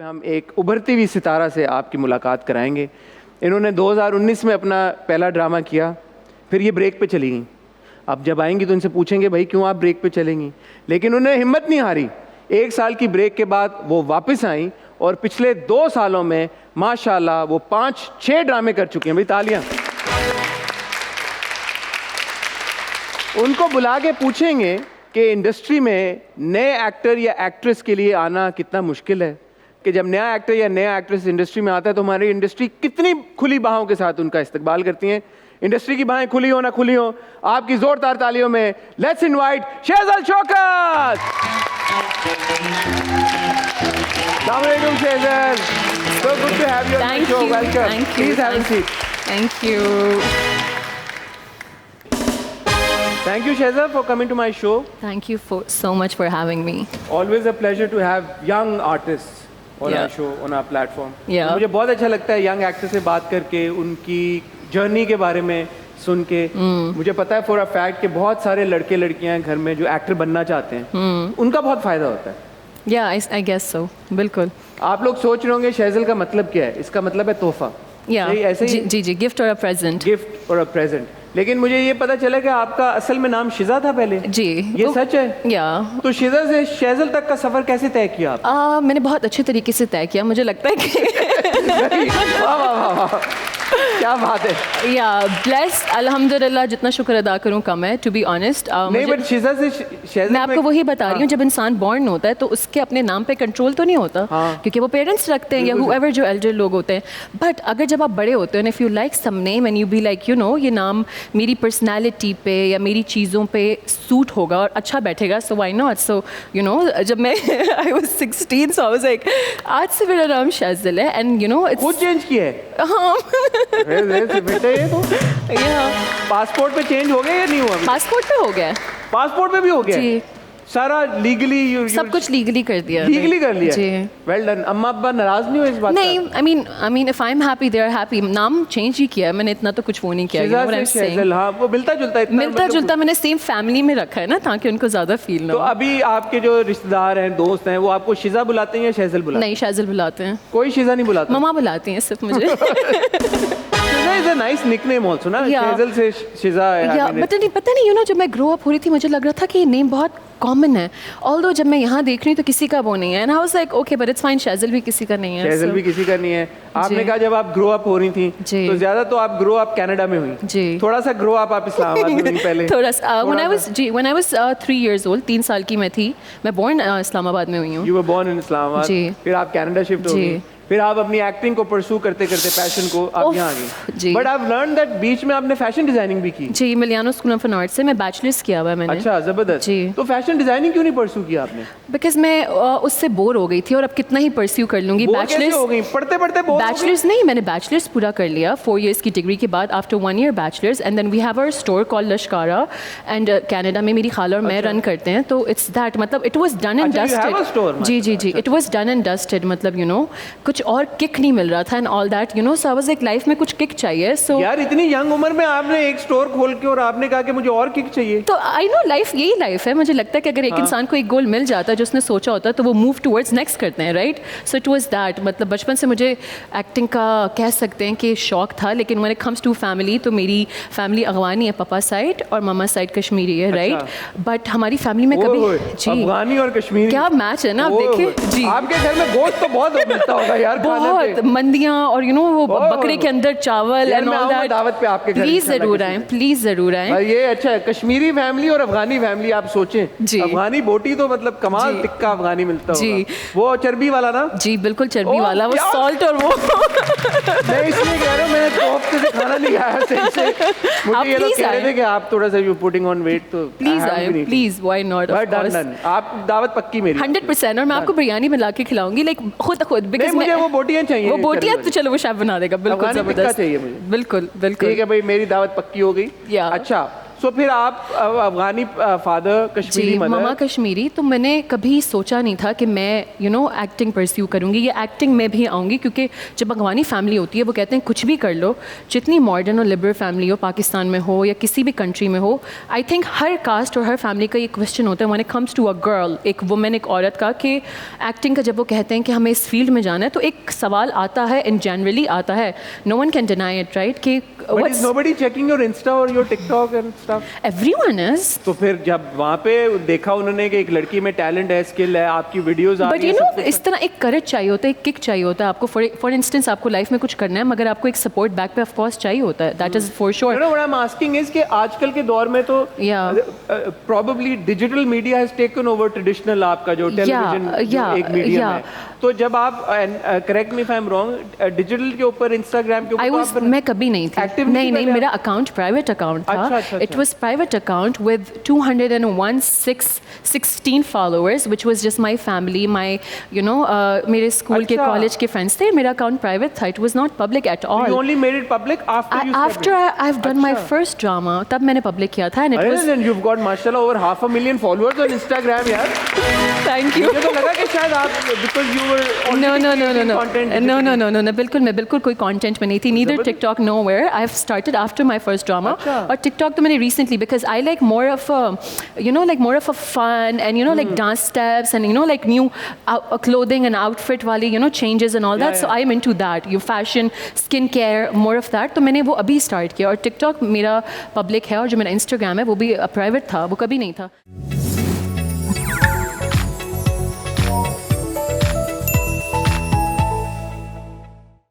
हम एक उभरती हुई सितारा से आपकी मुलाकात कराएंगे। इन्होंने 2019 में अपना पहला ड्रामा किया, फिर ये ब्रेक पे चली गई। अब जब आएंगी तो इनसे पूछेंगे भाई क्यों आप ब्रेक पे चलेंगी, लेकिन उन्हें हिम्मत नहीं हारी। 1 साल की ब्रेक के बाद वो वापस आई और पिछले 2 सालों में माशाल्लाह वो 5-6 ड्रामे कर चुके हैं। भाई तालियां। उनको बुला के पूछेंगे कि इंडस्ट्री में नए एक्टर या एक्ट्रेस के लिए आना कितना मुश्किल है, कि जब नया एक्टर या नया एक्ट्रेस इंडस्ट्री में आता है तो हमारी इंडस्ट्री कितनी खुली बाहों के साथ उनका इस्तकबाल करती हैं। इंडस्ट्री की बाहें खुली हो ना खुली हो, आपकी जोरदार तालियों में लेट्स इनवाइट शेजल शौकत। अस्सलाम वालेकुम शेजल, so good to have you on the show. Welcome. Please have a seat. Thank you. Thank you Shehzad for coming to my show. Thank you so much for having me. Always a pleasure to have young artists on our show, on our platform. Yeah. मुझे बहुत अच्छा लगता है young actor से बात करके, उनकी journey के बारे में सुन के। मुझे पता है फॉर अ फैक्ट कि बहुत सारे लड़के लड़कियां घर में जो एक्टर बनना चाहते हैं, उनका बहुत फायदा होता है। Yeah, I guess so. बिल्कुल। आप लोग सोच रहे होंगे शेजल का मतलब क्या है? इसका मतलब है तोहफा। Yeah. ऐसे ही जी, गिफ्ट और अ प्रेजेंट। गिफ्ट और अ प्रेजेंट। लेकिन मुझे ये पता चला कि आपका असल में नाम शिजा था पहले। जी। ये सच है? या। तो शिजा से शेजल तक का सफर कैसे तय किया आप? मैंने बहुत अच्छे तरीके से तय किया, मुझे लगता है कि वाह वाह वाह, क्या बात है। या ब्लेस्ड, अल्हम्दुलिल्लाह, जितना शुक्र अदा करूं कम है, टू बी ऑनेस्ट। नहीं बट शिजा से शेजल, मैं आपको वही बता रही हूँ, जब इंसान बॉर्न होता है तो उसके अपने नाम पे कंट्रोल तो नहीं होता, क्योंकि वो पेरेंट्स रखते हैं या हुएवर जो एल्डर लोग होते हैं। बट अगर जब आप बड़े होते हो, if you like some name and you be like, you know, ये नाम मेरी पर्सनैलिटी पे या मेरी चीज़ों पे सूट होगा और अच्छा बैठेगा, so why not. So you know, जब मैं I was 16, so I was like आज से मेरा नाम शेजल है, एंड यू नो इट्स खुद चेंज किया है। हाँ। बेटे ये तो पासपोर्ट पे चेंज हो गया या नहीं हुआ? पासपोर्ट पे हो गया, पासपोर्ट पे भी हो गया जी। सारा लीगली सब कुछ लीगली कर दिया। लीगली कर लिया जी। Well done. अम्मा अब्बा नाराज नहीं हुए इस बात नहीं, I mean if I am happy they are happy. नाम चेंज ही किया, मैंने इतना तो कुछ वो नहीं किया। हाँ, वो मिलता जुलता इतना, मिलता जुलता मैंने सेम फैमिली में रखा है ना, ताकि उनको ज्यादा फील ना हो। तो अभी आपके जो रिश्तेदार हैं, दोस्त हैं, वो आपको शिजा बुलाते हैं या शेजल बुलाते हैं? नहीं, शेजल बुलाते हैं। कोई शिजा नहीं बुलाता? मम्मा बुलाती हैं सिर्फ मुझे। Shiza is a nice nickname also ना, शेजल से शिजा है। पता नहीं, यू नो, जब मैं ग्रो अप हो रही थी मुझे लग रहा था कि ये नेम बहुत कॉमन है, ऑल्दो जब मैं यहाँ देख रही हूँ तो किसी का वो नहीं है, and I was like okay but it's fine, Shezal भी किसी का नहीं है। शेजल भी किसी का नहीं है। आपने कहा जब आप ग्रो अप हो रही थी तो ज्यादा तो आप ग्रो अप कनाडा में हुई जी, थोड़ा सा ग्रो अप आप इस्लामाबाद में हुई पहले? थोड़ा सा when I was 3 years old, 3 साल की मैं थी, मैं बोर्न इस्लामाबाद में हुई हूँ। You were born in Islamabad, फिर आप कनाडा शिफ्ट हो गई, फिर आप अपनी एक्टिंग को परस्यू करते करते पैशन को आप यहाँ आ गई। But I have learn that बीच में आपने फैशन डिजाइनिंग भी की। जी, मिलियानो स्कूल ऑफ आर्ट से मैं बैचलर्स किया हुआ है मैंने। अच्छा, जबरदस्त जी। तो फैशन डिजाइनिंग क्यों नहीं परस्यू किया आपने? बिकॉज मैं उससे बोर हो गई थी, और अब कितना ही परस्यू कर लूंगी। बैचलर्स हो गई, पढ़ते पढ़ते बोर? बैचलर्स नहीं, मैंने बैचलर्स पूरा कर लिया 4 years की डिग्री के बाद, after 1 year bachelors, and then we have our store called Lashkara, and Canada में मेरी खाला और मैं रन करते हैं, तो इट्स दैट, मतलब it was done and dusted. जी, it was done and dusted, मतलब यू नो कुछ और किक नहीं मिल रहा था and all that, you know, so I was like life में कुछ किक चाहिए। सो यार इतनी यंग उम्र में आपने एक स्टोर खोल के और आपने कहा कि मुझे और किक चाहिए, तो आई नो लाइफ यही लाइफ है। मुझे लगता है कि अगर एक इंसान को एक गोल मिल जाता है जो उसने सोचा होता है तो वो मूव टुवर्ड्स नेक्स्ट करते हैं, right? So it was that, मतलब बचपन से मुझे एक्टिंग का कह सकते हैं कि शौक था, लेकिन when it comes to family, तो मेरी फैमिली अफगानी है पापा साइड और मामा साइड कश्मीरी है, राइट? बट हमारी फैमिली में कभी जी अफगानी और कश्मीरी क्या मैच है ना, आप देखिए जी। आपके घर में गोश्त तो बहुत मिलता होगा यार, बहुत मंदियां, और यू नो वो बकरे के अंदर चावल एंड ऑल दैट। दावत पे आपके घर प्लीज जरूर आएं, प्लीज जरूर आएं। ये अच्छा है, कश्मीरी फैमिली और अफगानी फैमिली, आप सोचें अफगानी बोटी तो मतलब कमाल टिक्का अफगानी मिलता होगा, वो चर्बी वाला ना? जी बिल्कुल चर्बी वाला, वो सॉल्ट और वो मैं इसलिए कह रहा हूँ, मैंने तो हफ्ते से खाना नहीं खाया सही से। मुझे ये लोग कह रहे थे कि आप थोड़ा सा यू पुटिंग ऑन वेट, तो प्लीज आए, please, why not, of course. आप दावत पक्की मेरी 100%, और मैं आपको बिरयानी मिला के खिलाऊंगी, लाइक खुद, बिकॉज़ मुझे वो बोटियां चाहिए। वो बोटियां तो चलो वो शेफ बना देगा, बिल्कुल जबरदस्त चाहिए मुझे। बिल्कुल बिल्कुल। ठीक है भाई, मेरी दावत पक्की हो गई। अच्छा, सो फिर आप अफगानी फादर, कश्मीरी जी, मदर। मामा कश्मीरी। तो मैंने कभी सोचा नहीं था कि मैं एक्टिंग परस्यू करूँगी या एक्टिंग में भी आऊँगी, क्योंकि जब अफगानी फैमिली होती है वो कहते हैं कुछ भी कर लो, जितनी मॉडर्न और लिबरल फैमिली हो, पाकिस्तान में हो या किसी भी कंट्री में हो, आई थिंक हर कास्ट और हर फैमिली का ये क्वेश्चन होता है when it comes to a girl, एक वुमेन, एक औरत का, कि एक्टिंग का जब वो कहते हैं कि हमें इस फील्ड में जाना है, तो एक सवाल आता है, इन जनरली आता है, no one can deny it, right, कि But is nobody checking your Insta or your TikTok and stuff? everyone is. तो फिर जब वहाँ पे देखा उन्होंने कि एक लड़की में टैलेंट है, स्किल है, आपकी वीडियोस आ बट रही यू हैं, नो सब कुछ- इस तरह एक करेज चाहिए होता है, एक किक चाहिए होता है आपको। फॉर इंस्टेंस आपको लाइफ में कुछ करना है, मगर आपको एक सपोर्ट बैक पे ऑफ कोर्स चाहिए होता है, that is for You sure. know what I'm asking is कि आजकल के दौर में तो Yeah. probably digital media has taken over traditional आपका जो टेलीविजन yeah, एक मीडियम yeah. है। तो जब आप correct me if I am wrong, digital के ऊपर, इंस्टाग्राम के आई ऊपर वाज, मैं कभी नहीं थी, Active नहीं नहीं थी नहीं, पहले मेरा आप? अकाउंट प्राइवेट अकाउंट था। अच्छा, it was private account with 216 followers which was just my family, my मेरे स्कूल के, अच्छा। कॉलेज के फ्रेंड्स थे। मेरा अकाउंट प्राइवेट था, it was not public at You all. only made it public after you after I have done my first drama, तब मैंने public किया था, एंड इट अरे वाज, then you've got माशाल्लाह over 500,000 followers on Instagram यार। Thank you. मुझे तो लगा कि शायद आप because you were No, already no, no, no, creating no, content no, no, digitally। no, no, no, बिल्कुल मैं बिल्कुल कोई कंटेंट में नहीं थी, neither जबरदस्त। TikTok, nowhere. I have started after my first drama, अच्छा। और TikTok तो मैंने recently, because I like more of a, like more of a fun and like dance steps and like new clothing and outfit वाली changes and all that. Yeah, So I am into that. You fashion, skincare, more of that. तो मैंने वो अभी start किया, और TikTok मेरा public है, और जो मेरा Instagram है वो भी private था, वो कभी नहीं था।